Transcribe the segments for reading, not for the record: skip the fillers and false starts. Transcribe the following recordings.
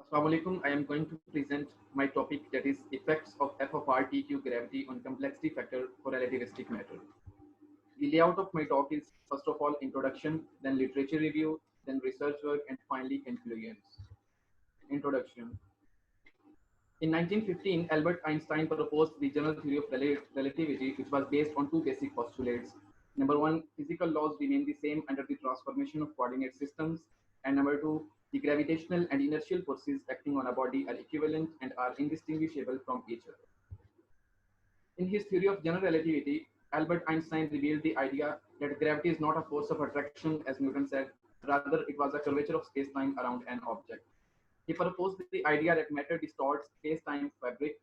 Assalamu alaikum. I am going to present my topic, that is effects of F of R TQ gravity on complexity factor for relativistic matter. The layout of my talk is first of all introduction, then literature review, then research work, and finally conclusions. Introduction. In 1915, Albert Einstein proposed the general theory of relativity, which was based on two basic postulates. Number one, physical laws remain the same under the transformation of coordinate systems. And number two, the gravitational and inertial forces acting on a body are equivalent and are indistinguishable from each other. In his theory of general relativity, Albert Einstein revealed the idea that gravity is not a force of attraction, as Newton said, rather, it was a curvature of space time around an object. He proposed the idea that matter distorts space time fabric.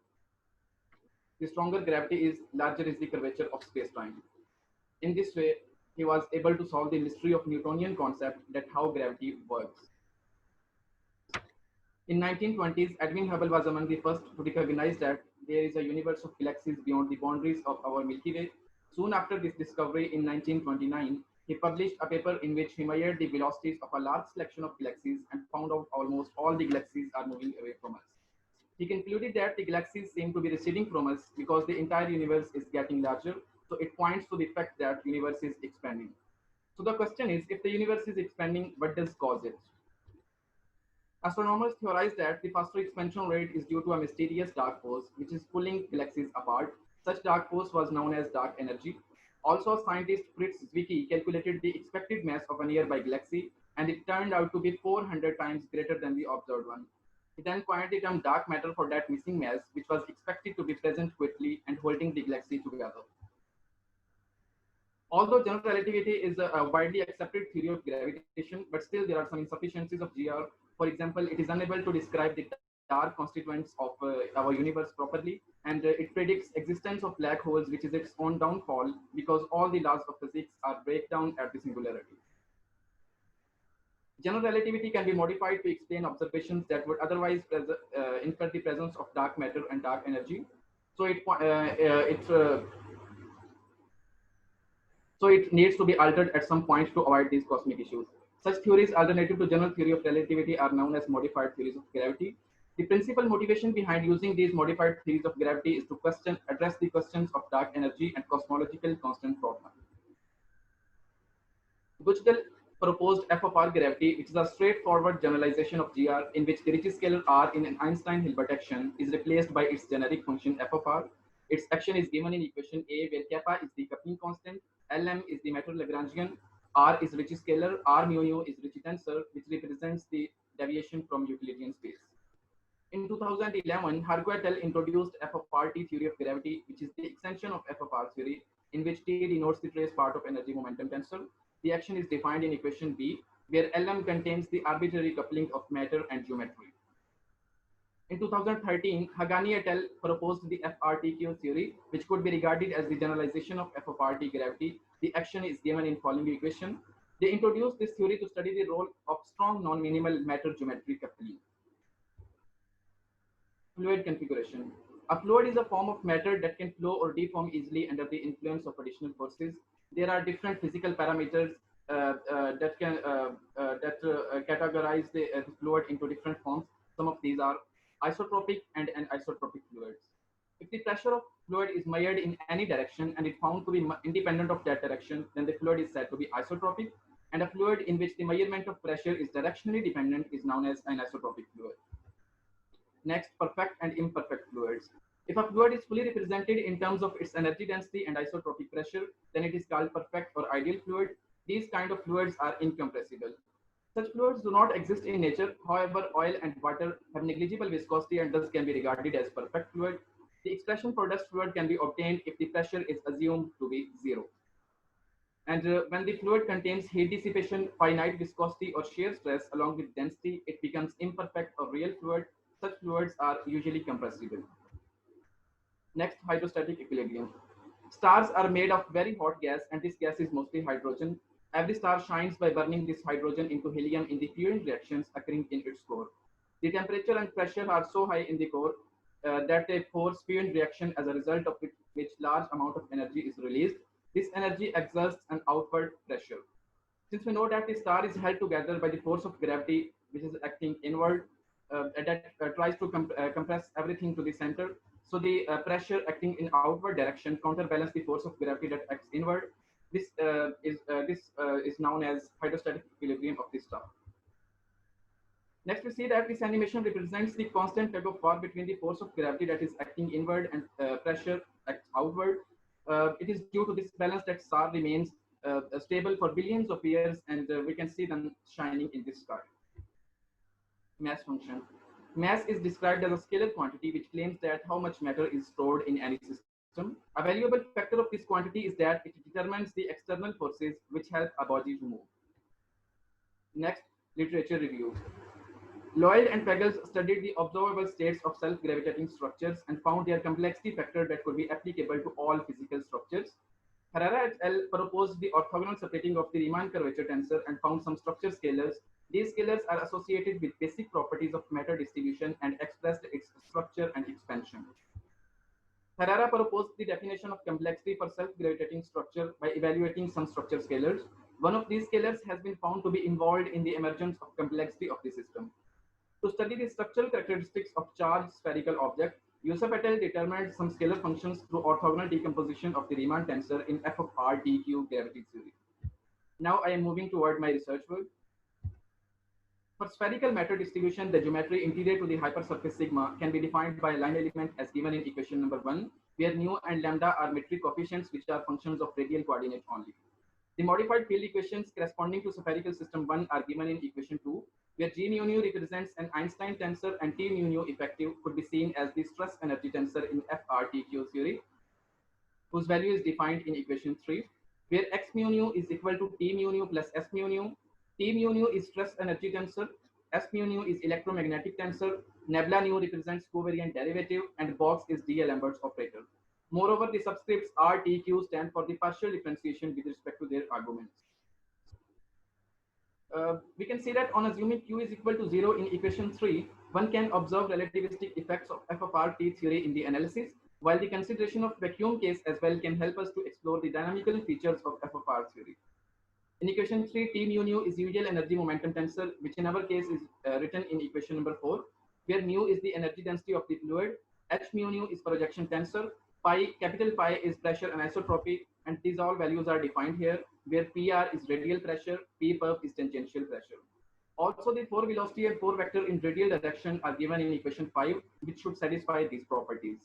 The stronger gravity is, larger is the curvature of space time. In this way, he was able to solve the mystery of Newtonian concept that how gravity works. In 1920s, Edwin Hubble was among the first to recognize that there is a universe of galaxies beyond the boundaries of our Milky Way. Soon after this discovery in 1929, he published a paper in which he measured the velocities of a large selection of galaxies and found out almost all the galaxies are moving away from us. He concluded that the galaxies seem to be receding from us because the entire universe is getting larger, so it points to the fact that universe is expanding. So the question is, if the universe is expanding, what does cause it? Astronomers theorize that the faster expansion rate is due to a mysterious dark force which is pulling galaxies apart. Such dark force was known as dark energy. Also, scientist Fritz Zwicky calculated the expected mass of a nearby galaxy, and it turned out to be 400 times greater than the observed one. He then coined the term dark matter for that missing mass, which was expected to be present quickly and holding the galaxy together. Although general relativity is a widely accepted theory of gravitation, but still there are some insufficiencies of GR. For example, it is unable to describe the dark constituents of our universe properly, and it predicts existence of black holes, which is its own downfall because all the laws of physics are breakdown at the singularity. General relativity can be modified to explain observations that would otherwise infer the presence of dark matter and dark energy. So it needs to be altered at some point to avoid these cosmic issues. Such theories, alternative to general theory of relativity, are known as modified theories of gravity. The principal motivation behind using these modified theories of gravity is to address the questions of dark energy and cosmological constant problem. Guchdal proposed F of R gravity, which is a straightforward generalization of GR in which the Ricci scalar R in an Einstein-Hilbert action is replaced by its generic function F of R. Its action is given in equation A, where kappa is the coupling constant, Lm is the matter Lagrangian, R is Ricci scalar, R mu nu is Ricci tensor, which represents the deviation from Euclidean space. In 2011, Harguetel introduced F of R T theory of gravity, which is the extension of F of R theory, in which T denotes the trace part of energy momentum tensor. The action is defined in equation B, where Lm contains the arbitrary coupling of matter and geometry. In 2013, Hagani et al. Proposed the FRTQ theory, which could be regarded as the generalization of F of RT gravity. The action is given in following equation. They introduced this theory to study the role of strong non-minimal matter geometry coupling. Fluid configuration. A fluid is a form of matter that can flow or deform easily under the influence of additional forces. There are different physical parameters that categorize the fluid into different forms. Some of these are isotropic and anisotropic fluids. If the pressure of fluid is measured in any direction and it found to be independent of that direction, then the fluid is said to be isotropic. And a fluid in which the measurement of pressure is directionally dependent is known as an anisotropic fluid. Next, perfect and imperfect fluids. If a fluid is fully represented in terms of its energy density and isotropic pressure, then it is called perfect or ideal fluid. These kind of fluids are incompressible. Such fluids do not exist in nature. However, oil and water have negligible viscosity and thus can be regarded as perfect fluid. The expression for dust fluid can be obtained if the pressure is assumed to be zero. And when the fluid contains heat dissipation, finite viscosity, or shear stress along with density, it becomes imperfect or real fluid. Such fluids are usually compressible. Next, hydrostatic equilibrium. Stars are made of very hot gas, and this gas is mostly hydrogen. Every star shines by burning this hydrogen into helium in the fusion reactions occurring in its core. The temperature and pressure are so high in the core that they force fusion reaction, as a result of which large amount of energy is released. This energy exerts an outward pressure. Since we know that the star is held together by the force of gravity, which is acting inward, that tries to compress everything to the center. So the pressure acting in outward direction counterbalance the force of gravity that acts inward. This is known as hydrostatic equilibrium of the star. Next, we see that this animation represents the constant tug of war between the force of gravity that is acting inward and pressure acts outward. It is due to this balance that star remains stable for billions of years, and we can see them shining in the sky. Mass function. Mass is described as a scalar quantity which claims that how much matter is stored in any system. A valuable factor of this quantity is that it determines the external forces which help a body to move. Next, literature review. Lloyd and Pagels studied the observable states of self-gravitating structures and found their complexity factor that could be applicable to all physical structures. Herrera et al. Proposed the orthogonal separating of the Riemann curvature tensor and found some structure scalars. These scalars are associated with basic properties of matter distribution and expressed its structure and expansion. Herrera proposed the definition of complexity for self-gravitating structure by evaluating some structure scalars. One of these scalars has been found to be involved in the emergence of complexity of the system. To study the structural characteristics of charged spherical objects, Yusuf et al. Determined some scalar functions through orthogonal decomposition of the Riemann tensor in f of r d q gravity theory. Now I am moving toward my research work. For spherical matter distribution, the geometry interior to the hypersurface sigma can be defined by a line element as given in equation number 1, where nu and lambda are metric coefficients which are functions of radial coordinate only. The modified field equations corresponding to spherical system 1 are given in equation 2, where G mu nu represents an Einstein tensor and T mu nu effective could be seen as the stress energy tensor in FRTQ theory, whose value is defined in equation 3, where X mu nu is equal to T mu nu plus S mu nu. T mu nu is stress energy tensor, S mu nu is electromagnetic tensor, nebula nu represents covariant derivative, and box is D'Alembert's operator. Moreover, the subscripts R, T, Q stand for the partial differentiation with respect to their arguments. We can see that on assuming Q is equal to 0 in equation 3, one can observe relativistic effects of f of r t theory in the analysis, while the consideration of vacuum case as well can help us to explore the dynamical features of f of r theory. In equation 3, T mu nu is usual energy momentum tensor, which in our case is written in equation number 4, where mu is the energy density of the fluid, H mu nu is projection tensor, capital pi is pressure anisotropy, and these all values are defined here, where PR is radial pressure, P perf is tangential pressure. Also, the 4 velocity and 4 vector in radial direction are given in equation 5, which should satisfy these properties.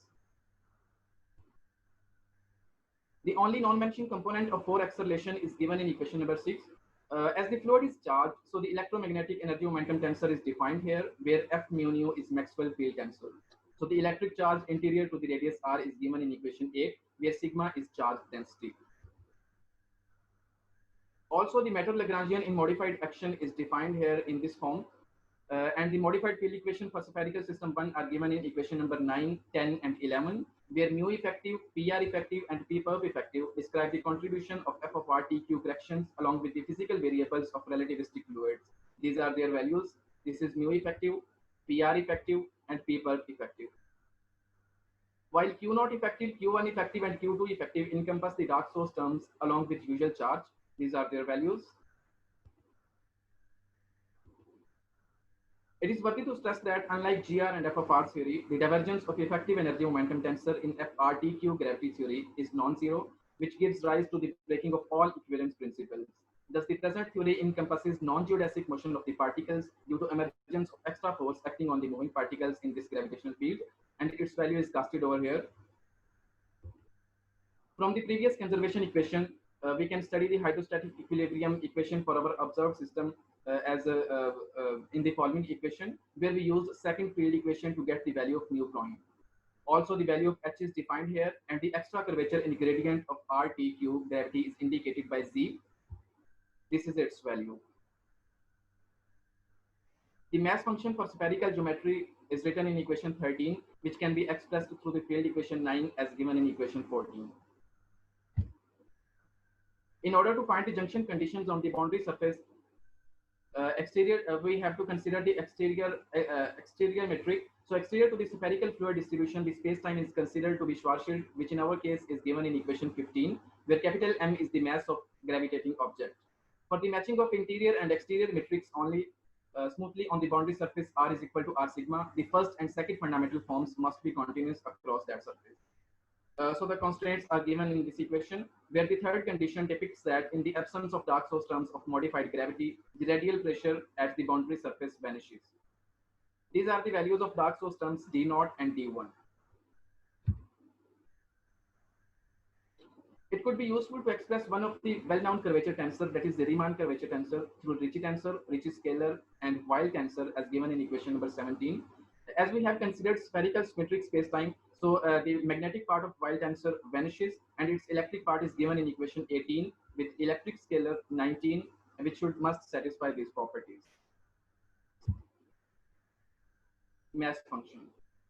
The only non-mentioned component of 4 acceleration is given in equation number 6. As the fluid is charged, so the electromagnetic energy momentum tensor is defined here, where F mu nu is Maxwell field tensor. So the electric charge interior to the radius r is given in equation 8, where sigma is charge density. Also, the matter Lagrangian in modified action is defined here in this form, and the modified field equation for spherical system 1 are given in equation number 9, 10, and 11, where mu effective, PR effective, and P perf effective describe the contribution of f of r t q corrections along with the physical variables of relativistic fluids. These are their values. This is mu effective, PR effective, and P perf effective. While Q0 effective, Q1 effective, and Q2 effective encompass the dark source terms along with usual charge. These are their values. It is worthy to stress that unlike GR and F of R theory, the divergence of effective energy momentum tensor in FRTQ gravity theory is non-zero, which gives rise to the breaking of all equivalence principles. Thus, the present theory encompasses non-geodesic motion of the particles due to emergence of extra force acting on the moving particles in this gravitational field, and its value is casted over here. From the previous conservation equation, we can study the hydrostatic equilibrium equation for our observed system in the following equation, where we use second field equation to get the value of mu prime. Also, the value of H is defined here, and the extra curvature in gradient of RTQ gravity is indicated by Z. This is its value. The mass function for spherical geometry is written in equation 13, which can be expressed through the field equation 9 as given in equation 14. In order to find the junction conditions on the boundary surface exterior, we have to consider the exterior metric. So exterior to the spherical fluid distribution, the space-time is considered to be Schwarzschild, which in our case is given in equation 15, where capital M is the mass of gravitating object. For the matching of interior and exterior metrics only, smoothly on the boundary surface R is equal to R sigma, the first and second fundamental forms must be continuous across that surface. So the constraints are given in this equation, where the third condition depicts that in the absence of dark source terms of modified gravity, the radial pressure at the boundary surface vanishes. These are the values of dark source terms D0 and D1. It could be useful to express one of the well-known curvature tensor, that is the Riemann curvature tensor, through Ricci tensor, Ricci scalar, and Weil tensor as given in equation number 17. As we have considered spherical symmetric spacetime, so the magnetic part of Weil tensor vanishes and its electric part is given in equation 18 with electric scalar 19, which must satisfy these properties. Mass function.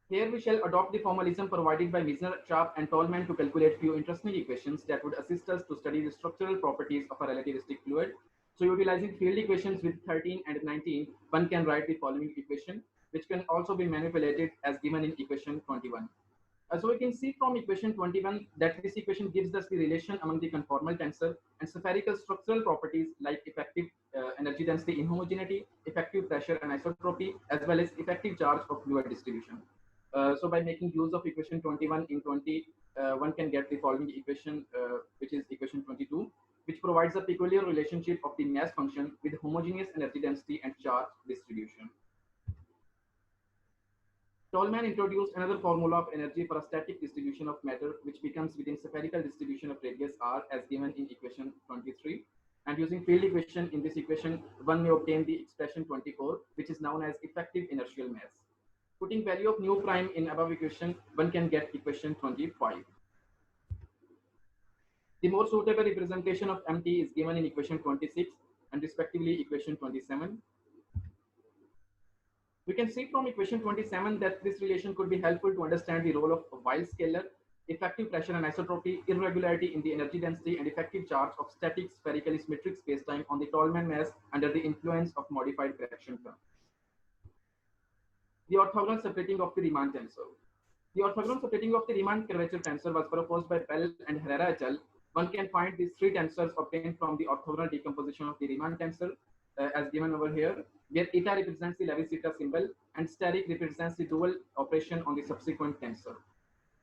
Here we shall adopt the formalism provided by Misner, Sharp, and Tolman to calculate few interesting equations that would assist us to study the structural properties of a relativistic fluid. So utilizing field equations with 13 and 19, one can write the following equation, which can also be manipulated as given in equation 21. So we can see from equation 21 that this equation gives us the relation among the conformal tensor and spherical structural properties like effective energy density inhomogeneity, effective pressure and isotropy, as well as effective charge of fluid distribution. So by making use of equation 21 in 20, one can get the following equation, which is equation 22, which provides a peculiar relationship of the mass function with homogeneous energy density and charge distribution. Tolman introduced another formula of energy for a static distribution of matter, which becomes within spherical distribution of radius r as given in equation 23. And using field equation in this equation, one may obtain the expression 24, which is known as effective inertial mass. Putting value of nu prime in above equation, one can get equation 25. The more suitable representation of MT is given in equation 26 and respectively equation 27. We can see from equation 27 that this relation could be helpful to understand the role of Weil scalar, effective pressure and isotropy, irregularity in the energy density, and effective charge of static spherically symmetric spacetime on the Tolman mass under the influence of modified correction term. The orthogonal separating of the Riemann tensor. The orthogonal separating of the Riemann curvature tensor was proposed by Bell and Herrera et al. One can find these three tensors obtained from the orthogonal decomposition of the Riemann tensor as given over here, where eta represents the Levi-Theta symbol and steric represents the dual operation on the subsequent tensor.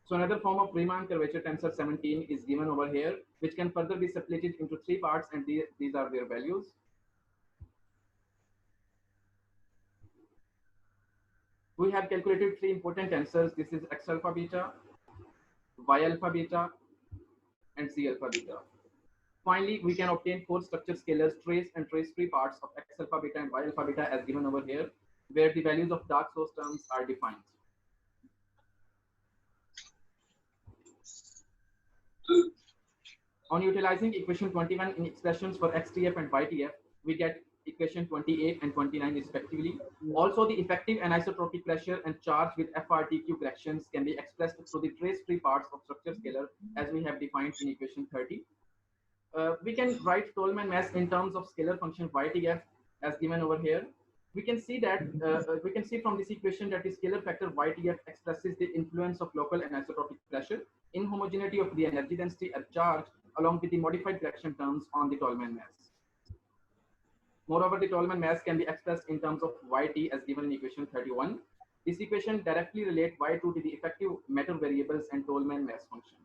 So another form of Riemann curvature tensor 17 is given over here, which can further be split into three parts, and these are their values. We have calculated three important tensors. This is X alpha beta, Y alpha beta, and Z alpha beta. Finally, we can obtain four structure scalars, trace and trace-free parts of X alpha beta and Y alpha beta as given over here, where the values of dark source terms are defined. On utilizing equation 21 in expressions for XTF and YTF, we get equation 28 and 29 respectively. Also, the effective anisotropic pressure and charge with FRTQ corrections can be expressed through the trace-free parts of structure scalar as we have defined in equation 30. We can write Tolman mass in terms of scalar function YTF as given over here. We can see that we can see from this equation that the scalar factor YTF expresses the influence of local anisotropic pressure, inhomogeneity of the energy density and charge, along with the modified correction terms on the Tolman mass. Moreover, the Tolman mass can be expressed in terms of Yt as given in equation 31. This equation directly relates Y2 to the effective matter variables and Tolman mass function.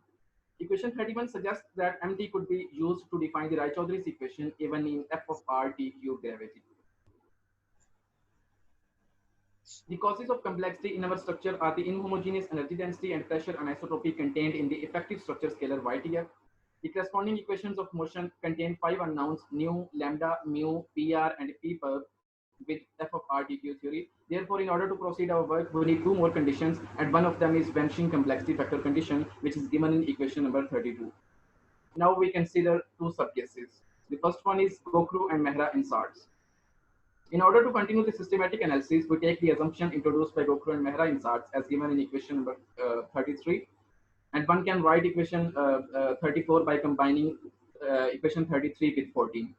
Equation 31 suggests that MT could be used to define the Raychaudhuri's equation even in f of r t cube gravity. The causes of complexity in our structure are the inhomogeneous energy density and pressure anisotropy contained in the effective structure scalar YTF. The corresponding equations of motion contain 5 unknowns, nu, lambda, mu, pr, and pperp with f of r dq theory. Therefore, in order to proceed our work, we need two more conditions, and one of them is vanishing complexity factor condition, which is given in equation number 32. Now we consider two subcases. The first one is Gokhru and Mehra insarts. In order to continue the systematic analysis, we take the assumption introduced by Gokhru and Mehra insarts as given in equation number 33. And one can write equation 34 by combining equation 33 with 14.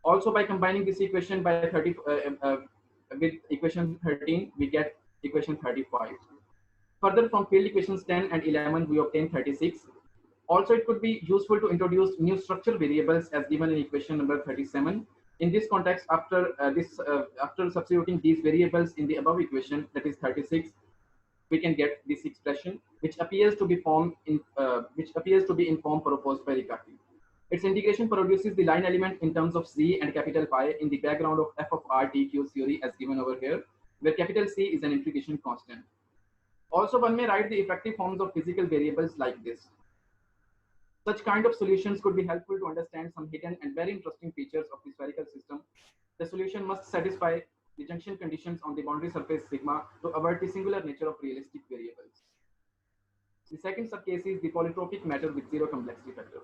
Also, by combining this equation by with equation 13, we get equation 35. Further, from field equations 10 and 11, we obtain 36. Also, it could be useful to introduce new structure variables as given in equation number 37. In this context, after substituting these variables in the above equation, that is 36, we can get this expression, which appears to be in form proposed by Riccati. Its integration produces the line element in terms of z and capital pi in the background of f of r t q theory as given over here, where capital C is an integration constant. Also, one may write the effective forms of physical variables like this. Such kind of solutions could be helpful to understand some hidden and very interesting features of the spherical system. The solution must satisfy the junction conditions on the boundary surface sigma to avoid the singular nature of realistic variables. The second subcase is the polytropic matter with zero complexity factor.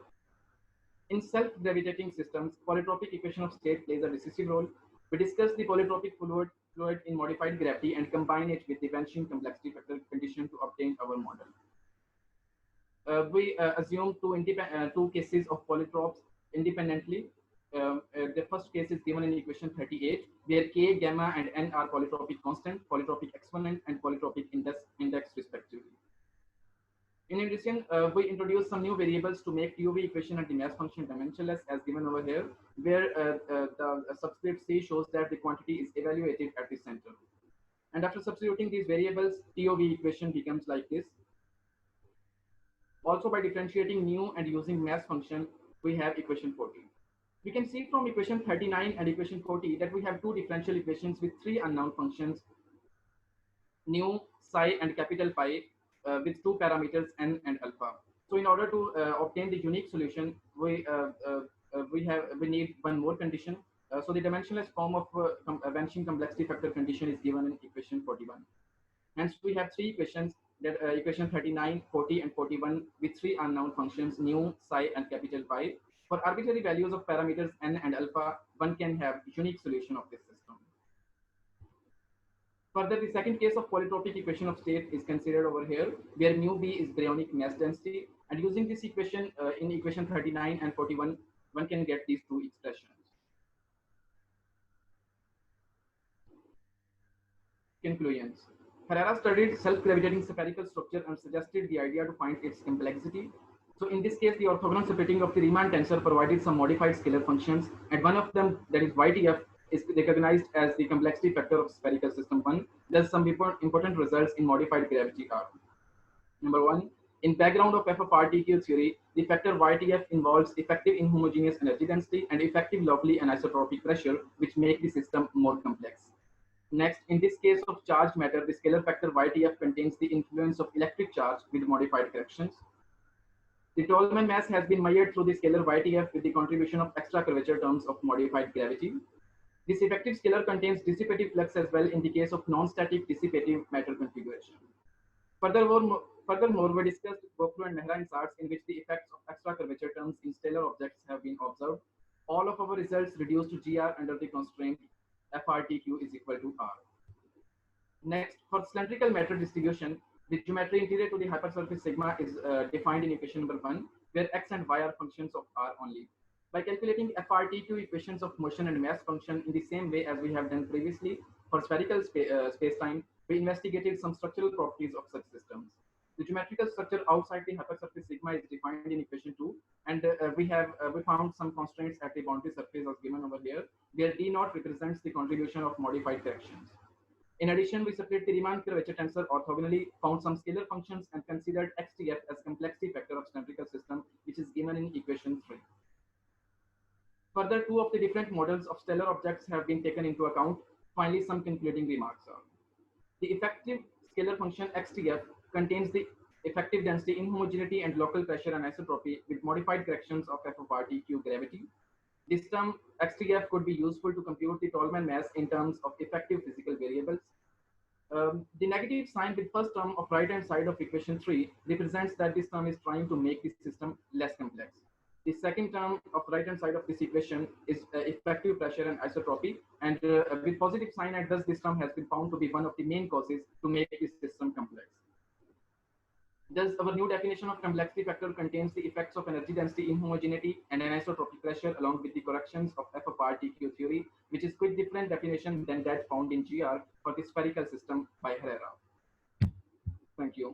In self-gravitating systems, polytropic equation of state plays a decisive role. We discuss the polytropic fluid in modified gravity and combine it with the vanishing complexity factor condition to obtain our model. We assume two cases of polytropes independently. The first case is given in equation 38, where k, gamma, and n are polytropic constant, polytropic exponent, and polytropic index respectively. In addition, we introduce some new variables to make TOV equation and the mass function dimensionless as given over here, where the subscript C shows that the quantity is evaluated at the center. And after substituting these variables, TOV equation becomes like this. Also, by differentiating mu and using mass function, we have equation 40. We can see from equation 39 and equation 40 that we have two differential equations with three unknown functions, nu, psi, and capital pi, with two parameters n and alpha. So in order to obtain the unique solution, we need one more condition. So the dimensionless form of vanishing complexity factor condition is given in equation 41. Hence, we have three equations, that equation 39, 40, and 41 with three unknown functions, nu, psi, and capital pi. For arbitrary values of parameters n and alpha, one can have unique solution of this system. Further, the second case of polytropic equation of state is considered over here, where mu b is baryonic mass density. And using this equation in equation 39 and 41, one can get these two expressions. Conclusions. Herrera studied self-gravitating spherical structure and suggested the idea to find its complexity. So in this case, the orthogonal splitting of the Riemann tensor provided some modified scalar functions, and one of them, that is YTF, is recognized as the complexity factor of spherical system 1. There's some important results in modified gravity R. Number one, in background of f of r t q theory, the factor YTF involves effective inhomogeneous energy density and effective locally anisotropic pressure, which make the system more complex. Next, in this case of charged matter, the scalar factor YTF contains the influence of electric charge with modified corrections. The Tolman mass has been measured through the scalar YTF with the contribution of extra curvature terms of modified gravity. This effective scalar contains dissipative flux as well in the case of non-static dissipative matter configuration. Furthermore, we discussed Gokulu and Mehra charts in which the effects of extra curvature terms in stellar objects have been observed. All of our results reduced to GR under the constraint FRTQ is equal to R. Next, for cylindrical matter distribution, the geometry interior to the hypersurface sigma is defined in equation number 1, where x and y are functions of R only. By calculating FRTQ equations of motion and mass function in the same way as we have done previously for spherical space-time, we investigated some structural properties of such systems. The geometrical structure outside the hypersurface sigma is defined in equation 2, and we found some constraints at the boundary surface as given over here, where D0 represents the contribution of modified corrections. In addition, we split the Riemann curvature tensor orthogonally, found some scalar functions, and considered XTF as complexity factor of cylindrical system, which is given in equation 3. Further, two of the different models of stellar objects have been taken into account. Finally, some concluding remarks are: the effective scalar function XTF contains the effective density, inhomogeneity, and local pressure anisotropy with modified corrections of f of r t q gravity. This term XTF could be useful to compute the Tolman mass in terms of effective physical variables. The negative sign with first term of right hand side of equation 3 represents that this term is trying to make the system less complex. The second term of right hand side of this equation is effective pressure and isotropy, and with positive sign, and thus this term has been found to be one of the main causes to make this system complex. Thus, our new definition of complexity factor contains the effects of energy density, inhomogeneity, and anisotropic pressure, along with the corrections of f of r t q theory, which is quite different definition than that found in GR for the spherical system by Herrera. Thank you.